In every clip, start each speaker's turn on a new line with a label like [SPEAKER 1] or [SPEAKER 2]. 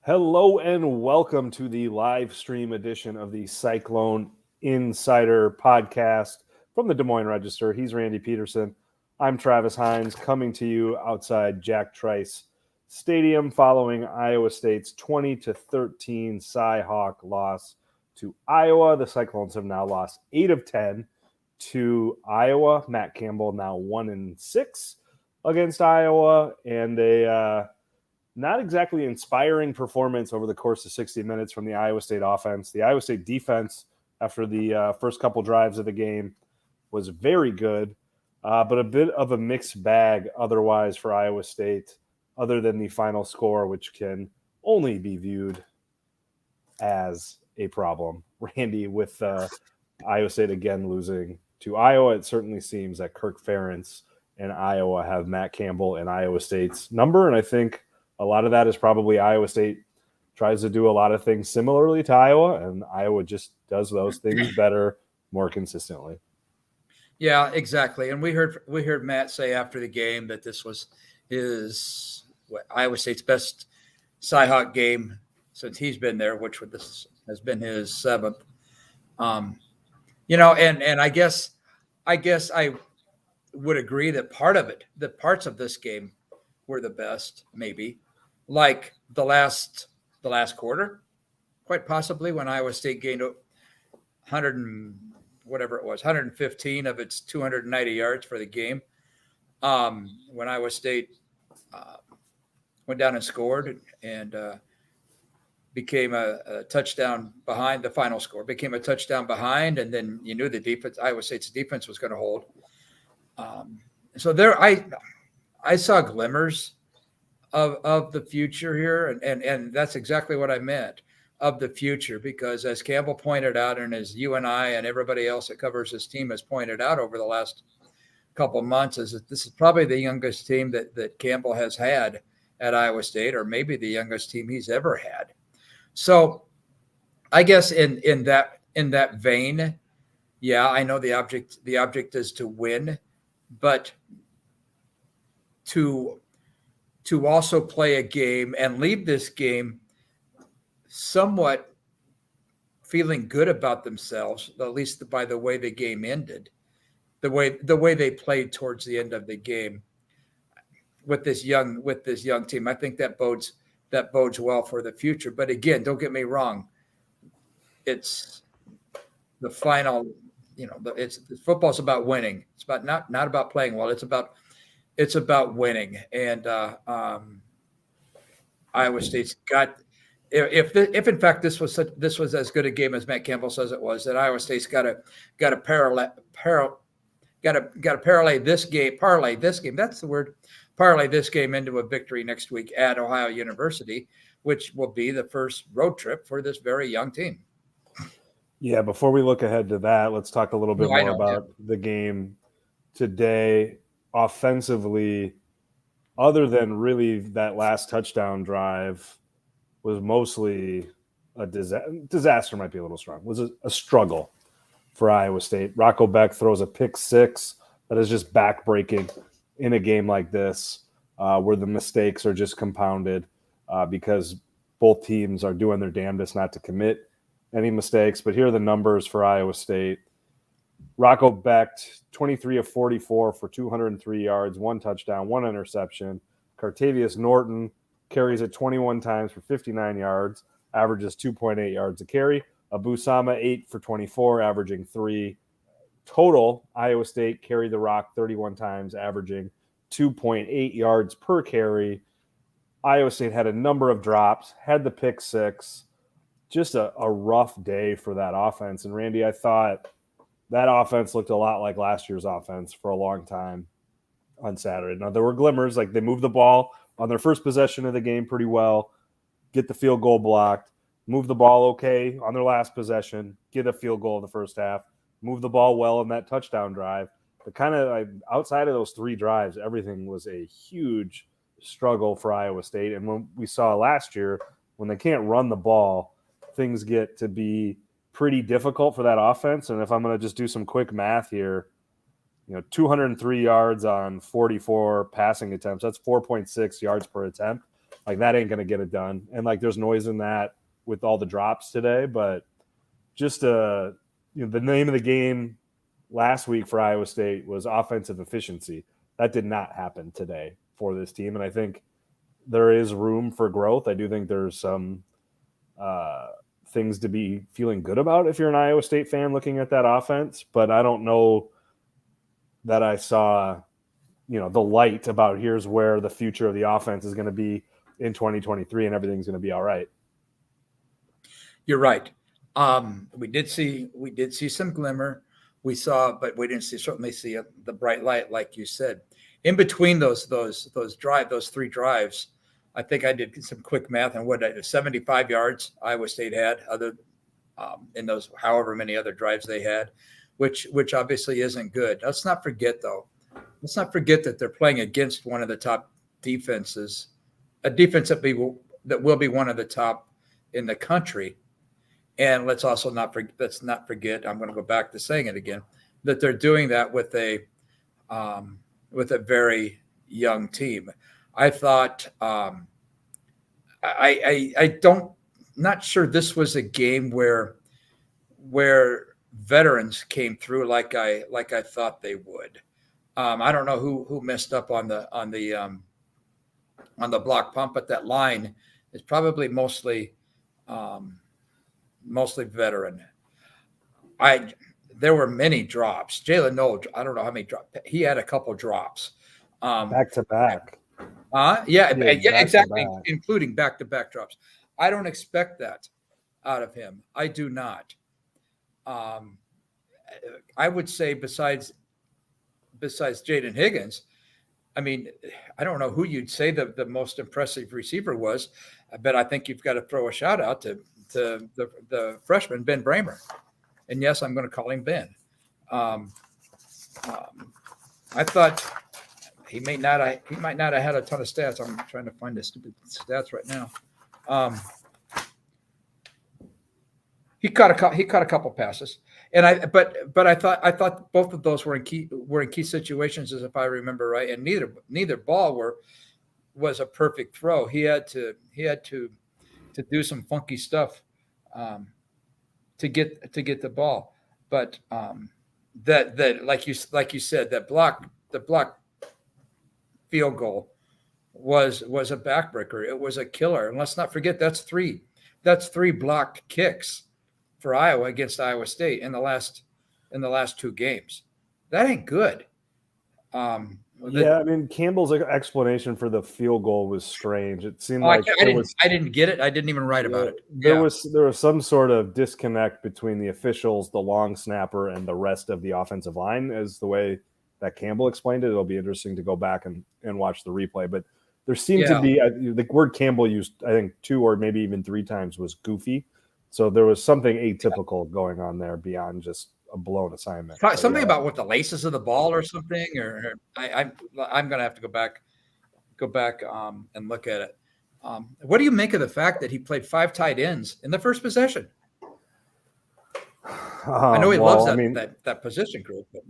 [SPEAKER 1] Hello and welcome to the live stream edition of the Cyclone Insider podcast from the Des Moines Register. He's Randy Peterson. I'm Travis Hines, coming to you outside Jack Trice Stadium following Iowa State's 20-13 Cy-Hawk loss to Iowa. The Cyclones have now lost 8 of 10 to Iowa. Matt Campbell now 1-6 against Iowa, and not exactly inspiring performance over the course of 60 minutes from the Iowa State offense. The Iowa State defense, after the first couple drives of the game, was very good, but a bit of a mixed bag otherwise for Iowa State, other than the final score, which can only be viewed as a problem. Randy, with Iowa State again losing to Iowa, it certainly seems that Kirk Ferentz and Iowa have Matt Campbell and Iowa State's number, and I think a lot of that is probably Iowa State tries to do a lot of things similarly to Iowa, and Iowa just does those things better, more consistently.
[SPEAKER 2] Yeah, exactly. And we heard Matt say after the game that this was his Iowa State's best Cy-Hawk game since he's been there, which this has been his seventh. And I guess I would agree that parts of this game were the best, maybe. Like the last quarter, quite possibly, when Iowa State gained 115 of its 290 yards for the game. When Iowa State went down and scored and became a touchdown behind, the final score became a touchdown behind, and then you knew Iowa State's defense was going to hold. So there, I saw glimmers of the future here, and that's exactly what I meant, of the future, because as Campbell pointed out, and as you and I and everybody else that covers this team has pointed out over the last couple of months, is that this is probably the youngest team that Campbell has had at Iowa State, or maybe the youngest team he's ever had. So I guess in that vein, yeah, I know the object is to win, but to also play a game and leave this game somewhat feeling good about themselves, at least by the way the game ended, the way they played towards the end of the game with this young team. I think that bodes well for the future. But again, don't get me wrong, it's the final. Football's about winning. It's about not about playing well. It's about winning, and Iowa State's got. If in fact this was as good a game as Matt Campbell says it was, then Iowa State's got to parlay this game. That's the word. Parlay this game into a victory next week at Ohio University, which will be the first road trip for this very young team.
[SPEAKER 1] Yeah, before we look ahead to that, let's talk a little bit more about the game today. Offensively, other than really that last touchdown drive, was mostly a disaster, might be a little strong. It was a struggle for Iowa State. Rocco Becht throws a pick six that is just backbreaking in a game like this, where the mistakes are just compounded because both teams are doing their damnedest not to commit any mistakes. But here are the numbers for Iowa State. Rocco Becht, 23 of 44 for 203 yards, 1 touchdown, 1 interception. Cartavius Norton carries it 21 times for 59 yards, averages 2.8 yards a carry. Abusama, 8 for 24, averaging 3. Total, Iowa State carried the rock 31 times, averaging 2.8 yards per carry. Iowa State had a number of drops, had the pick six. Just a rough day for that offense. And Randy, I thought that offense looked a lot like last year's offense for a long time on Saturday. Now, there were glimmers, like they moved the ball on their first possession of the game pretty well, get the field goal blocked, move the ball okay on their last possession, get a field goal in the first half, move the ball well in that touchdown drive. But kind of like outside of those 3 drives, everything was a huge struggle for Iowa State. And when we saw last year, when they can't run the ball, things get to be pretty difficult for that offense. And if I'm going to just do some quick math here, 203 yards on 44 passing attempts, that's 4.6 yards per attempt. Like that ain't going to get it done. And like there's noise in that with all the drops today, but just the name of the game last week for Iowa State was offensive efficiency. That did not happen today for this team, and I think there is room for growth. I do think there's some things to be feeling good about if you're an Iowa State fan looking at that offense, but I don't know that I saw, the light about here's where the future of the offense is going to be in 2023 and everything's going to be all right.
[SPEAKER 2] You're right. We did see some glimmer. But we didn't certainly see the bright light, like you said. In between those 3 drives, I think I did some quick math on 75 yards Iowa State had in those however many other drives they had, which obviously isn't good. Let's not forget that they're playing against one of the top defenses, a defense that will be one of the top in the country. And let's not forget. I'm going to go back to saying it again, that they're doing that with a very young team. I thought not sure this was a game where veterans came through like I thought they would. I don't know who messed up on the block pump, but that line is probably mostly veteran. There were many drops. Jalen Noel, I don't know how many drops. He had a couple drops.
[SPEAKER 1] Back to back.
[SPEAKER 2] Yeah, exactly, including back-to-back drops. I don't expect that out of him. I do not. I would say besides Jaden Higgins, I mean, I don't know who you'd say the most impressive receiver was, but I think you've got to throw a shout out to the freshman, Ben Bramer. And yes, I'm going to call him Ben. I thought he might not have had a ton of stats. I'm trying to find the stupid stats right now. He caught a couple passes, and I thought both of those were in key situations, as if I remember right. And neither ball was a perfect throw. He had to do some funky stuff to get the ball. But that like you said, the block field goal was a backbreaker. It was a killer. And let's not forget that's three blocked kicks for Iowa against Iowa State in the last 2 games. That ain't good.
[SPEAKER 1] I mean, Campbell's explanation for the field goal was strange. It seemed I
[SPEAKER 2] didn't get it. I didn't even write about it.
[SPEAKER 1] There was some sort of disconnect between the officials, the long snapper, and the rest of the offensive line, as the way that Campbell explained it. It'll be interesting to go back and watch the replay. But there seemed to be the word Campbell used, I think 2 or maybe even 3 times, was goofy. So there was something atypical going on there beyond just a blown assignment.
[SPEAKER 2] Something about what the laces of the ball or something, or I'm going to have to go back and look at it. What do you make of the fact that he played 5 tight ends in the first possession? I know he loves that position group. But.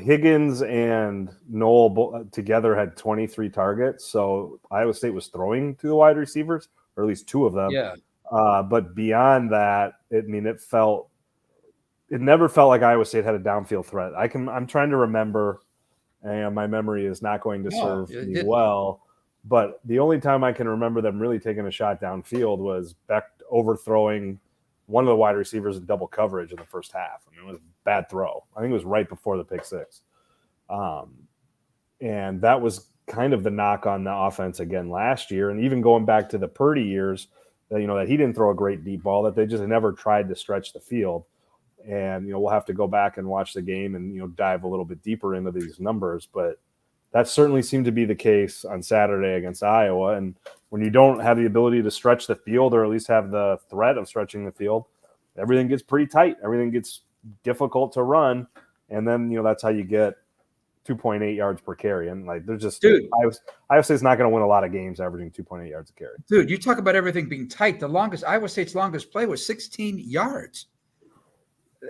[SPEAKER 1] Higgins and Noel together had 23 targets. So Iowa State was throwing to the wide receivers, or at least 2 of them.
[SPEAKER 2] Yeah.
[SPEAKER 1] But beyond that, it never felt like Iowa State had a downfield threat. I'm trying to remember, and my memory is not going to serve me well, but the only time I can remember them really taking a shot downfield was Becht overthrowing one of the wide receivers in double coverage in the first half. I mean, it was a bad throw. I think it was right before the pick six. And that was kind of the knock on the offense again last year. And even going back to the Purdy years, that he didn't throw a great deep ball, that they just never tried to stretch the field. And, we'll have to go back and watch the game and, dive a little bit deeper into these numbers. But that certainly seemed to be the case on Saturday against Iowa. And when you don't have the ability to stretch the field, or at least have the threat of stretching the field, everything gets pretty tight. Everything gets difficult to run. And then, that's how you get 2.8 yards per carry. And there's just, Iowa State's not going to win a lot of games averaging 2.8 yards a carry.
[SPEAKER 2] Dude, you talk about everything being tight. Iowa State's longest play was 16 yards.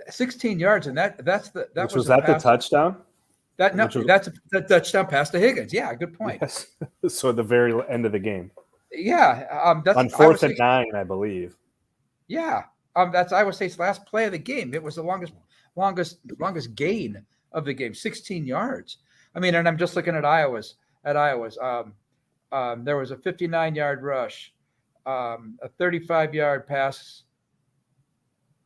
[SPEAKER 2] 16 yards, and that was
[SPEAKER 1] the touchdown?
[SPEAKER 2] That's a touchdown pass to Higgins. Yeah, good point.
[SPEAKER 1] Yes. So at the very end of the game.
[SPEAKER 2] Yeah, that's
[SPEAKER 1] on 4th and 9, I believe.
[SPEAKER 2] Yeah, that's Iowa State's last play of the game. It was the longest gain of the game, 16 yards. I mean, and I'm just looking at Iowa's. There was a 59-yard rush, a 35-yard pass.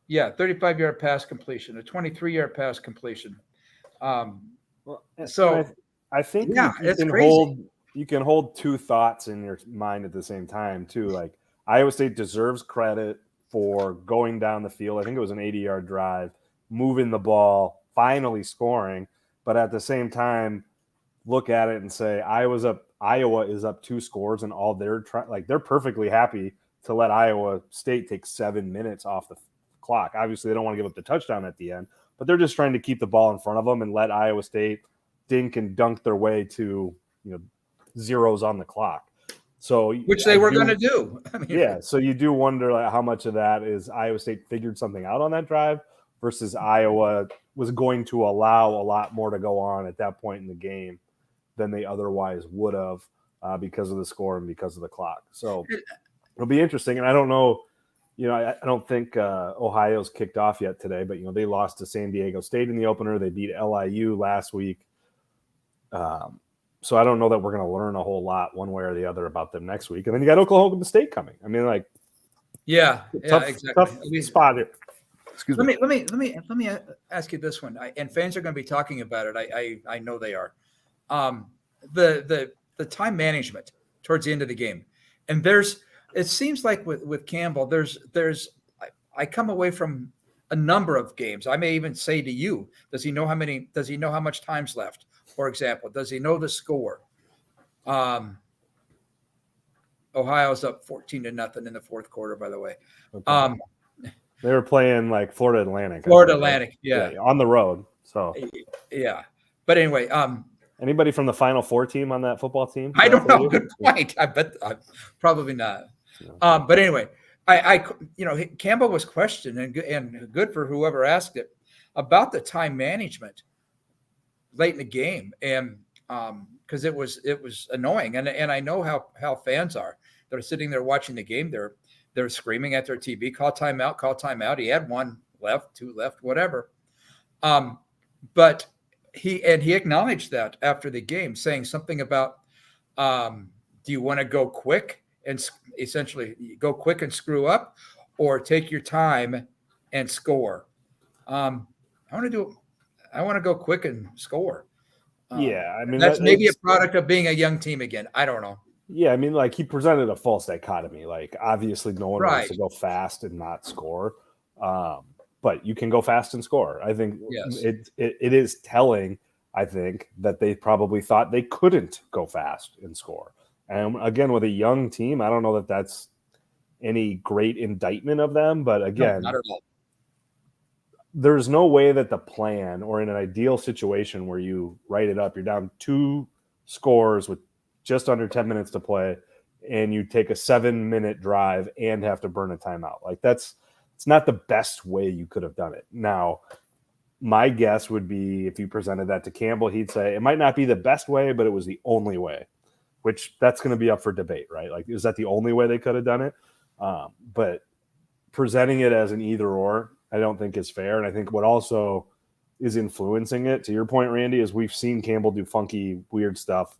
[SPEAKER 2] Yeah, 35-yard pass completion, a 23-yard pass completion.
[SPEAKER 1] I think
[SPEAKER 2] it's crazy.
[SPEAKER 1] You can hold two thoughts in your mind at the same time too. Like Iowa State deserves credit for going down the field. I think it was an 80-yard drive, moving the ball, finally scoring. But at the same time, look at it and say Iowa is up 2 scores, and all they're they're perfectly happy to let Iowa State take 7 minutes off the clock. Obviously, they don't want to give up the touchdown at the end, but they're just trying to keep the ball in front of them and let Iowa State dink and dunk their way to zeros on the clock. So
[SPEAKER 2] which they were going to do.
[SPEAKER 1] I mean, yeah. So you do wonder how much of that is Iowa State figured something out on that drive versus Iowa was going to allow a lot more to go on at that point in the game than they otherwise would have because of the score and because of the clock. So it'll be interesting. And I don't know, I don't think Ohio's kicked off yet today, but, they lost to San Diego State in the opener. They beat LIU last week. So I don't know that we're going to learn a whole lot one way or the other about them next week. And then you got Oklahoma State coming. I mean,
[SPEAKER 2] exactly.
[SPEAKER 1] Tough spot here. Excuse
[SPEAKER 2] me. Let me ask you this one. And fans are going to be talking about it. I know they are. The time management towards the end of the game, and it seems like with Campbell, I come away from a number of games. I may even say to you, does he know how much time's left? For example, does he know the score? Ohio's up 14-0 in the fourth quarter, by the way.
[SPEAKER 1] Okay. They were playing like Florida Atlantic.
[SPEAKER 2] Yeah,
[SPEAKER 1] on the road. So
[SPEAKER 2] yeah, but anyway,
[SPEAKER 1] anybody from the Final Four team on that football team?
[SPEAKER 2] I don't know. Good point. I bet probably not. No. But anyway, Campbell was questioned, and good for whoever asked it about the time management late in the game, and because it was annoying, and I know how fans are. They're sitting there watching the game. They're screaming at their TV, call timeout. He had 1 left, 2 left, whatever. But he acknowledged that after the game, saying something about, do you want to go quick and essentially go quick and screw up, or take your time and score? I want to go quick and score.
[SPEAKER 1] Yeah, I mean
[SPEAKER 2] that's maybe a product of being a young team again. I don't know.
[SPEAKER 1] Yeah, I mean, like he presented a false dichotomy. Like obviously, no one wants to go fast and not score, but you can go fast and score. I think it is telling. I think that they probably thought they couldn't go fast and score. And again, with a young team, I don't know that that's any great indictment of them. But again,
[SPEAKER 2] no, not at all.
[SPEAKER 1] There's no way that the plan, or in an ideal situation where you write it up, you're down 2 scores with just under 10 minutes to play, and you take a 7-minute drive and have to burn a timeout. Like it's not the best way you could have done it. Now, my guess would be if you presented that to Campbell, he'd say it might not be the best way, but it was the only way, which that's going to be up for debate, right? Like, is that the only way they could have done it? But presenting it as an either or, I don't think is fair. And I think what also is influencing it, to your point, Randy, is we've seen Campbell do funky, weird stuff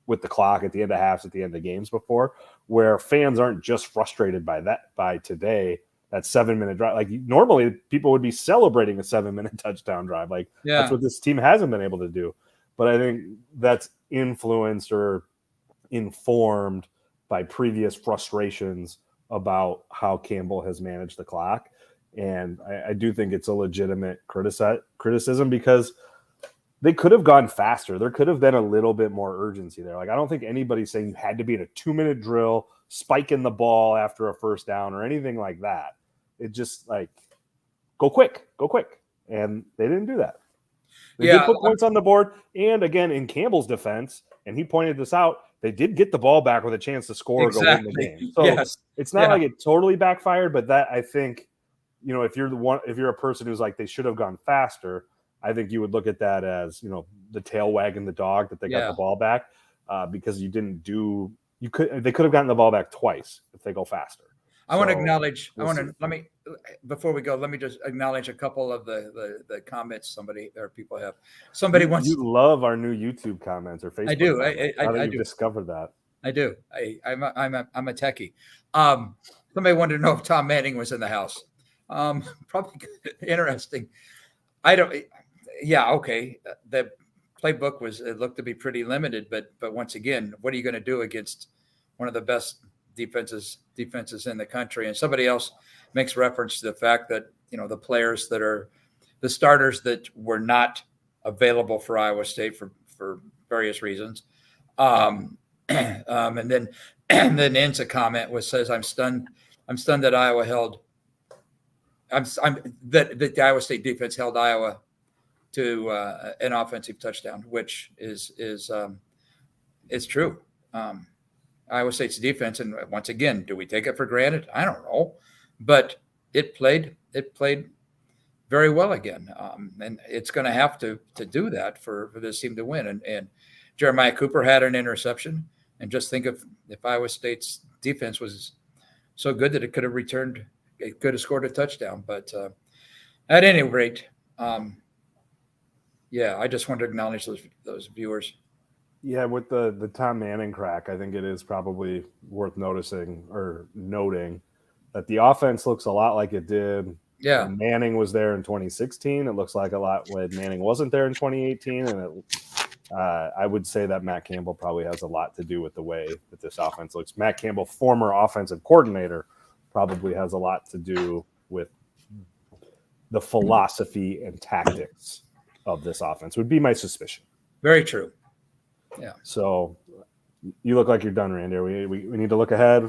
[SPEAKER 1] with the clock at the end of halves, at the end of games before, where fans aren't just frustrated by today, that 7-minute drive. Like normally people would be celebrating a 7-minute touchdown drive. Like that's what this team hasn't been able to do. But I think that's influenced or informed by previous frustrations about how Campbell has managed the clock. And I do think it's a legitimate criticism because they could have gone faster. There could have been a little bit more urgency there. Like, I don't think anybody's saying you had to be in a 2-minute drill, spiking the ball after a first down or anything like that. It just like, go quick. And they didn't do that. They did put points on the board. And again, in Campbell's defense, and he pointed this out, they did get the ball back with a chance to score or go win the game. So it's not like it totally backfired, but that, I think, if you're a person who's like, they should have gone faster, I think you would look at that as, the tail wagging the dog that they got the ball back because you didn't do they could have gotten the ball back twice if they go faster.
[SPEAKER 2] I want to acknowledge. Before we go, let me just acknowledge a couple of the comments people have. Somebody wants.
[SPEAKER 1] You love our new YouTube comments or Facebook.
[SPEAKER 2] I do.
[SPEAKER 1] I do. Discovered that.
[SPEAKER 2] I do. I'm a techie. Somebody wanted to know if Tom Manning was in the house. Probably interesting. I don't. Yeah. Okay. The playbook looked to be pretty limited, but once again, what are you going to do against one of the best defenses in the country? And somebody else makes reference to the fact that, the players that are the starters that were not available for Iowa State for various reasons. And then ends a comment says, I'm stunned that Iowa held. That the Iowa State defense held Iowa to an offensive touchdown, which is true. Iowa State's defense, and once again, do we take it for granted? I don't know, but it played very well again, and it's going to have to do that for this team to win. And Jeremiah Cooper had an interception, and just think if Iowa State's defense was so good that it could have scored a touchdown. But at any rate, I just want to acknowledge those viewers.
[SPEAKER 1] Yeah, with the Tom Manning crack, I think it is probably worth noticing or noting that the offense looks a lot like it did when Manning was there in 2016. It looks like a lot when Manning wasn't there in 2018. And I would say that Matt Campbell probably has a lot to do with the way that this offense looks. Matt Campbell, former offensive coordinator, probably has a lot to do with the philosophy and tactics of this offense, would be my suspicion.
[SPEAKER 2] Very true. Yeah.
[SPEAKER 1] So you look like you're done, Randy. We need to look ahead.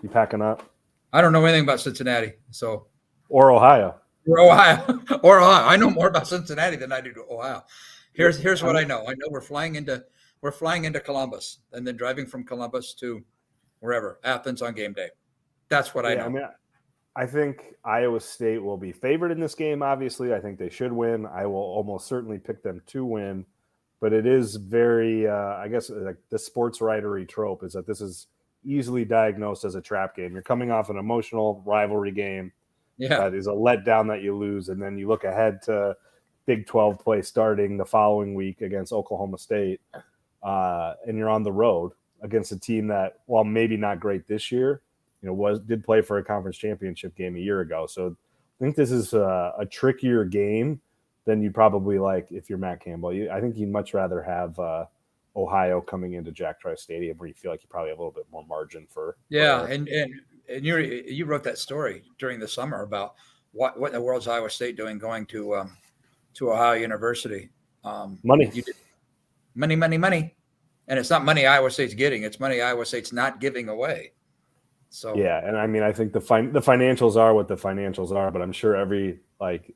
[SPEAKER 1] You packing up?
[SPEAKER 2] I don't know anything about Cincinnati,
[SPEAKER 1] or Ohio.
[SPEAKER 2] I know more about Cincinnati than I do to Ohio. Here's what I know. I know we're flying into Columbus and then driving from Columbus to wherever, Athens on game day. That's what I know.
[SPEAKER 1] I mean, I think Iowa State will be favored in this game. Obviously, I think they should win. I will almost certainly pick them to win. But it is very, I guess, like the sports writery trope is that this is easily diagnosed as a trap game. You're coming off an emotional rivalry game that is a letdown that you lose, and then you look ahead to Big 12 play starting the following week against Oklahoma State, and you're on the road against a team that, while maybe not great this year, did play for a conference championship game a year ago. So I think this is a trickier game than you probably like if you're Matt Campbell. I think you'd much rather have Ohio coming into Jack Trice Stadium where you feel like you probably have a little bit more margin for.
[SPEAKER 2] Yeah, and you wrote that story during the summer about what in the world's Iowa State doing going to Ohio University.
[SPEAKER 1] Money,
[SPEAKER 2] and it's not money Iowa State's getting; it's money Iowa State's not giving away. So
[SPEAKER 1] yeah, and I mean, I think the financials are what the financials are, but I'm sure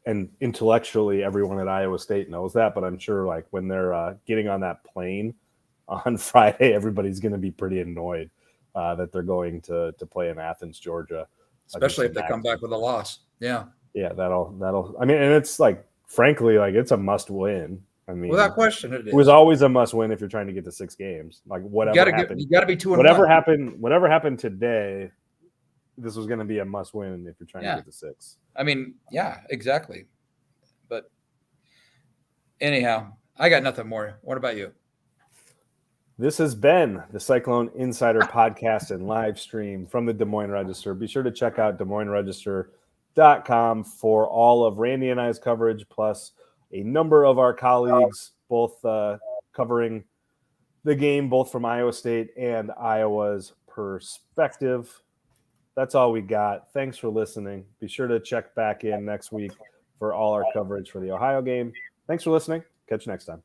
[SPEAKER 1] and intellectually everyone at Iowa State knows that, but I'm sure when they're getting on that plane on Friday, everybody's going to be pretty annoyed that they're going to play in Athens, Georgia,
[SPEAKER 2] especially if they come back with a loss. Yeah,
[SPEAKER 1] that'll. I mean, and it's frankly, it's a must win. I mean,
[SPEAKER 2] without question, it
[SPEAKER 1] was always a must win if you're trying to get to 6 games. Whatever happened,
[SPEAKER 2] you got to be 2-1.
[SPEAKER 1] Whatever happened today, this was going to be a must win if you're trying to get to 6.
[SPEAKER 2] I mean, yeah, exactly. But anyhow, I got nothing more. What about you?
[SPEAKER 1] This has been the Cyclone Insider podcast and live stream from the Des Moines Register. Be sure to check out DesMoinesRegister.com for all of Randy and I's coverage, plus a number of our colleagues, both covering the game, both from Iowa State and Iowa's perspective. That's all we got. Thanks for listening. Be sure to check back in next week for all our coverage for the Ohio game. Thanks for listening. Catch you next time.